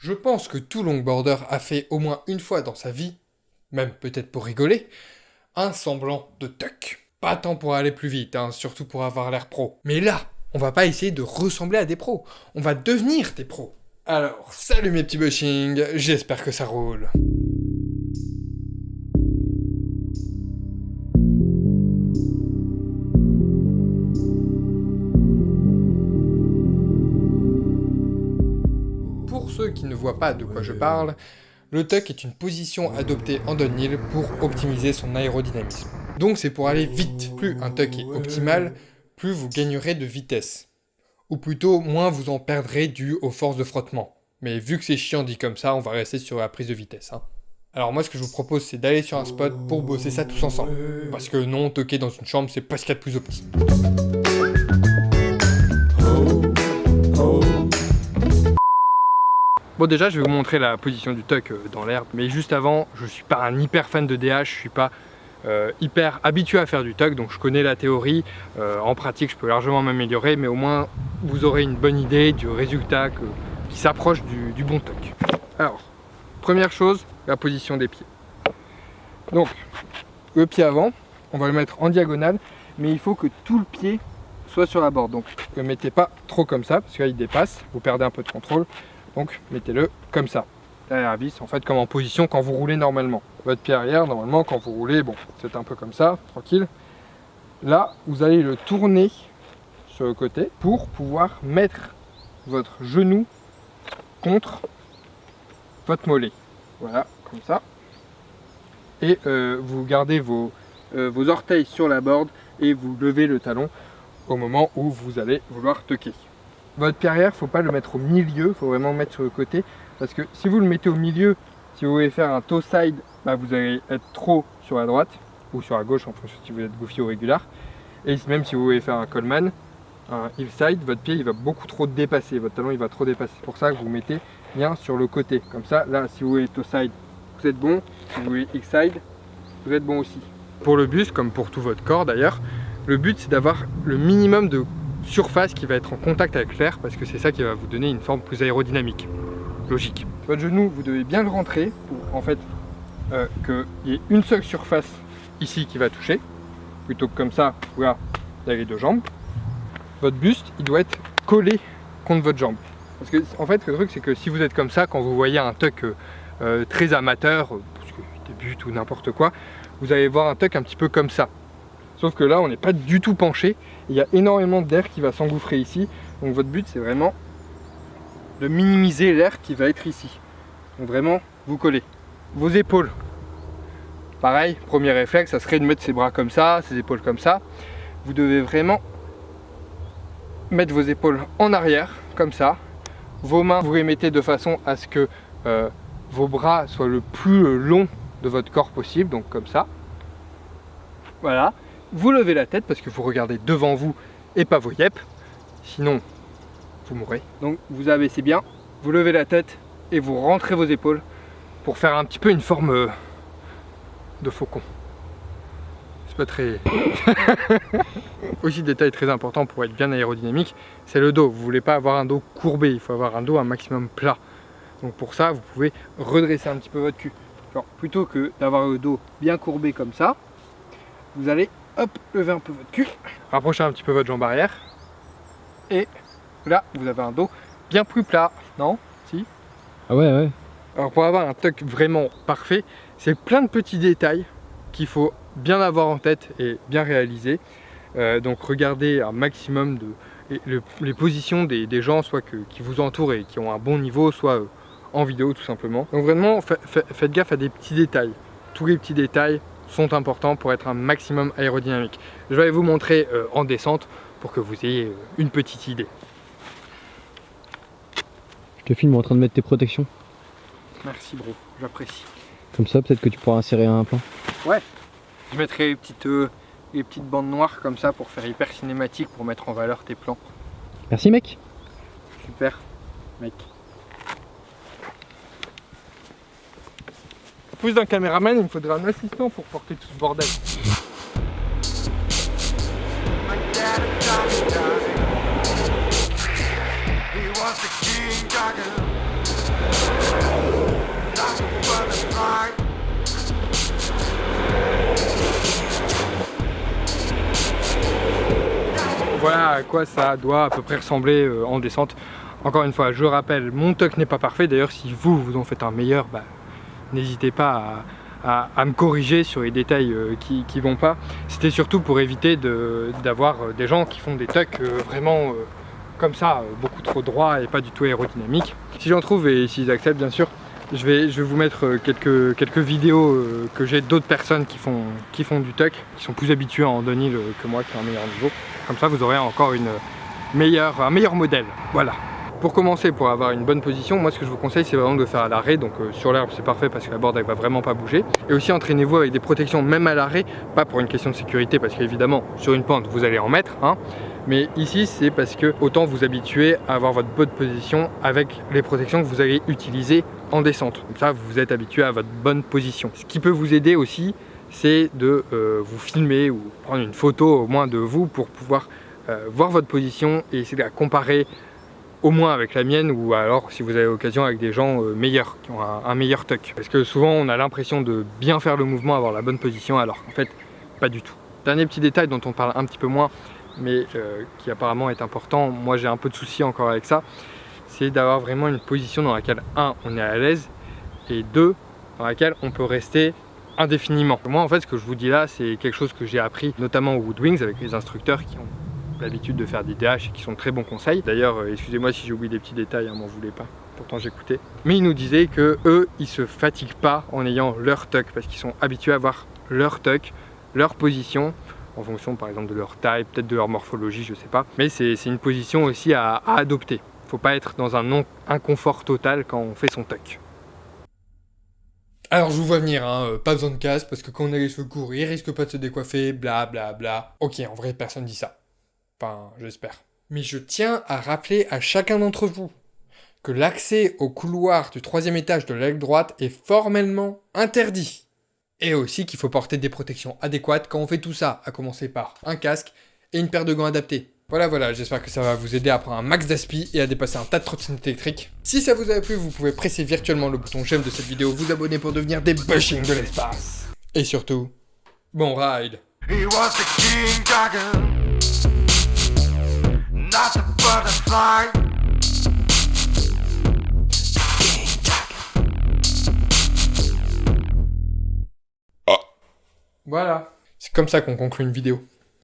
Je pense que tout longboarder a fait au moins une fois dans sa vie, même peut-être pour rigoler, un semblant de tuck. Pas tant pour aller plus vite, hein, surtout pour avoir l'air pro. Mais là, on va pas essayer de ressembler à des pros, on va devenir des pros. Alors, salut mes petits bushings, j'espère que ça roule. Pour ceux qui ne voient pas de quoi je parle, le tuck est une position adoptée en downhill pour optimiser son aérodynamisme. Donc c'est pour aller vite. Plus un tuck est optimal, plus vous gagnerez de vitesse. Ou plutôt, moins vous en perdrez dû aux forces de frottement. Mais vu que c'est chiant dit comme ça, on va rester sur la prise de vitesse. Alors moi ce que je vous propose c'est d'aller sur un spot pour bosser ça tous ensemble. Parce que non, tucker dans une chambre c'est pas ce qu'il y a de plus opti. Bon déjà je vais vous montrer la position du tuck dans l'herbe, mais juste avant, je suis pas un hyper fan de DH, je suis pas hyper habitué à faire du tuck, donc je connais la théorie, en pratique je peux largement m'améliorer, mais au moins vous aurez une bonne idée du résultat qui s'approche du bon tuck. Alors, première chose, la position des pieds. Donc, le pied avant, on va le mettre en diagonale, mais il faut que tout le pied soit sur la board, donc ne le mettez pas trop comme ça, parce que là il dépasse, vous perdez un peu de contrôle. Donc mettez-le comme ça, derrière la vis, en fait comme en position quand vous roulez normalement. Votre pied arrière, normalement quand vous roulez, bon, c'est un peu comme ça, tranquille. Là, vous allez le tourner sur le côté pour pouvoir mettre votre genou contre votre mollet. Voilà, comme ça. Et vous gardez vos orteils sur la board et vous levez le talon au moment où vous allez vouloir tucker. Votre pied arrière, il ne faut pas le mettre au milieu, il faut vraiment le mettre sur le côté. Parce que si vous le mettez au milieu, si vous voulez faire un toe side, bah vous allez être trop sur la droite ou sur la gauche en fonction si vous êtes goofy ou régulier. Et même si vous voulez faire un Coleman, un hillside, votre pied il va beaucoup trop dépasser, votre talon il va trop dépasser. C'est pour ça que vous mettez bien sur le côté. Comme ça, là si vous voulez toe side, vous êtes bon. Si vous voulez hillside, vous êtes bon aussi. Pour le buste, comme pour tout votre corps d'ailleurs, le but c'est d'avoir le minimum de surface qui va être en contact avec l'air parce que c'est ça qui va vous donner une forme plus aérodynamique. Logique. Votre genou, vous devez bien le rentrer pour en fait qu'il y ait une seule surface ici qui va toucher, plutôt que comme ça, voilà, il y a les deux jambes. Votre buste, il doit être collé contre votre jambe. Parce que en fait, le truc c'est que si vous êtes comme ça, quand vous voyez un tuck très amateur, parce que débute ou n'importe quoi, vous allez voir un tuck un petit peu comme ça. Sauf que là, on n'est pas du tout penché. Il y a énormément d'air qui va s'engouffrer ici. Donc votre but, c'est vraiment de minimiser l'air qui va être ici. Donc vraiment, vous collez. Vos épaules. Pareil, premier réflexe, ça serait de mettre ses bras comme ça, ses épaules comme ça. Vous devez vraiment mettre vos épaules en arrière, comme ça. Vos mains, vous les mettez de façon à ce que vos bras soient le plus long de votre corps possible. Donc comme ça. Voilà. Vous levez la tête parce que vous regardez devant vous et pas vos yep, sinon vous mourrez. Donc vous abaissez bien, vous levez la tête et vous rentrez vos épaules pour faire un petit peu une forme de faucon. C'est pas très... Aussi détail très important pour être bien aérodynamique, c'est le dos. Vous voulez pas avoir un dos courbé, il faut avoir un dos un maximum plat. Donc pour ça vous pouvez redresser un petit peu votre cul. Alors plutôt que d'avoir le dos bien courbé comme ça, vous allez hop, levez un peu votre cul, rapprochez un petit peu votre jambe arrière, et là, vous avez un dos bien plus plat, non? Si? Ah ouais, ouais. Alors pour avoir un tuck vraiment parfait, c'est plein de petits détails qu'il faut bien avoir en tête et bien réaliser. Donc regardez un maximum les positions des gens, soit qui vous entourent et qui ont un bon niveau, soit en vidéo tout simplement. Donc vraiment, faites gaffe à des petits détails. Tous les petits détails sont importants pour être un maximum aérodynamique. Je vais vous montrer en descente pour que vous ayez une petite idée. Je te filme en train de mettre tes protections. Merci bro, j'apprécie. Comme ça, peut-être que tu pourras insérer un plan. Ouais, je mettrai les petites bandes noires comme ça pour faire hyper cinématique, pour mettre en valeur tes plans. Merci mec. Super, mec. En plus d'un caméraman, il me faudra un assistant pour porter tout ce bordel. He was the king, à quoi ça doit à peu près ressembler en descente. Encore une fois, je rappelle, mon tuck n'est pas parfait. D'ailleurs, si vous en faites un meilleur, n'hésitez pas à me corriger sur les détails qui vont pas. C'était surtout pour éviter d'avoir des gens qui font des tucks vraiment comme ça, beaucoup trop droits et pas du tout aérodynamiques. Si j'en trouve et s'ils acceptent, bien sûr, je vais vous mettre quelques vidéos que j'ai d'autres personnes qui font du tuck, qui sont plus habitués à en downhill que moi, qui ont un meilleur niveau. Comme ça, vous aurez encore un meilleur modèle. Voilà. Pour commencer, pour avoir une bonne position, moi ce que je vous conseille, c'est vraiment de faire à l'arrêt. Donc sur l'herbe, c'est parfait parce que la board elle va vraiment pas bouger. Et aussi entraînez-vous avec des protections même à l'arrêt, pas pour une question de sécurité, parce qu'évidemment sur une pente vous allez en mettre, hein. Mais ici c'est parce que autant vous habituer à avoir votre bonne position avec les protections que vous allez utiliser en descente. Comme ça vous êtes habitué à votre bonne position. Ce qui peut vous aider aussi, c'est de vous filmer ou prendre une photo au moins de vous pour pouvoir voir votre position et essayer de la comparer au moins avec la mienne, ou alors si vous avez l'occasion avec des gens meilleurs, qui ont un meilleur tuck. Parce que souvent on a l'impression de bien faire le mouvement, avoir la bonne position, alors qu'en fait pas du tout. Dernier petit détail dont on parle un petit peu moins, mais qui apparemment est important, moi j'ai un peu de soucis encore avec ça, c'est d'avoir vraiment une position dans laquelle, on est à l'aise, et 2, dans laquelle on peut rester indéfiniment. Moi en fait ce que je vous dis là, c'est quelque chose que j'ai appris notamment au Woodwings avec les instructeurs qui ont l'habitude de faire des DH et qui sont de très bons conseils. D'ailleurs, excusez-moi si j'ai oublié des petits détails, m'en voulez pas, pourtant j'écoutais. Mais ils nous disaient que eux, ils se fatiguent pas en ayant leur tuck, parce qu'ils sont habitués à avoir leur tuck, leur position, en fonction par exemple de leur taille, peut-être de leur morphologie, je sais pas. Mais c'est une position aussi à adopter. Faut pas être dans un inconfort total quand on fait son tuck. Alors je vous vois venir, hein, pas besoin de casque, parce que quand on a les cheveux courts, il risque pas de se décoiffer, bla bla bla. Ok, en vrai, personne dit ça. Enfin, j'espère. Mais je tiens à rappeler à chacun d'entre vous que l'accès au couloir du 3e étage de l'aile droite est formellement interdit. Et aussi qu'il faut porter des protections adéquates quand on fait tout ça, à commencer par un casque et une paire de gants adaptés. Voilà, j'espère que ça va vous aider à prendre un max d'aspi et à dépasser un tas de trottinettes électriques. Si ça vous a plu, vous pouvez presser virtuellement le bouton j'aime de cette vidéo, vous abonner pour devenir des bushings de l'espace. Et surtout, bon ride. He was the king dragon. Not the butterfly. Voilà. C'est comme ça qu'on conclut une vidéo.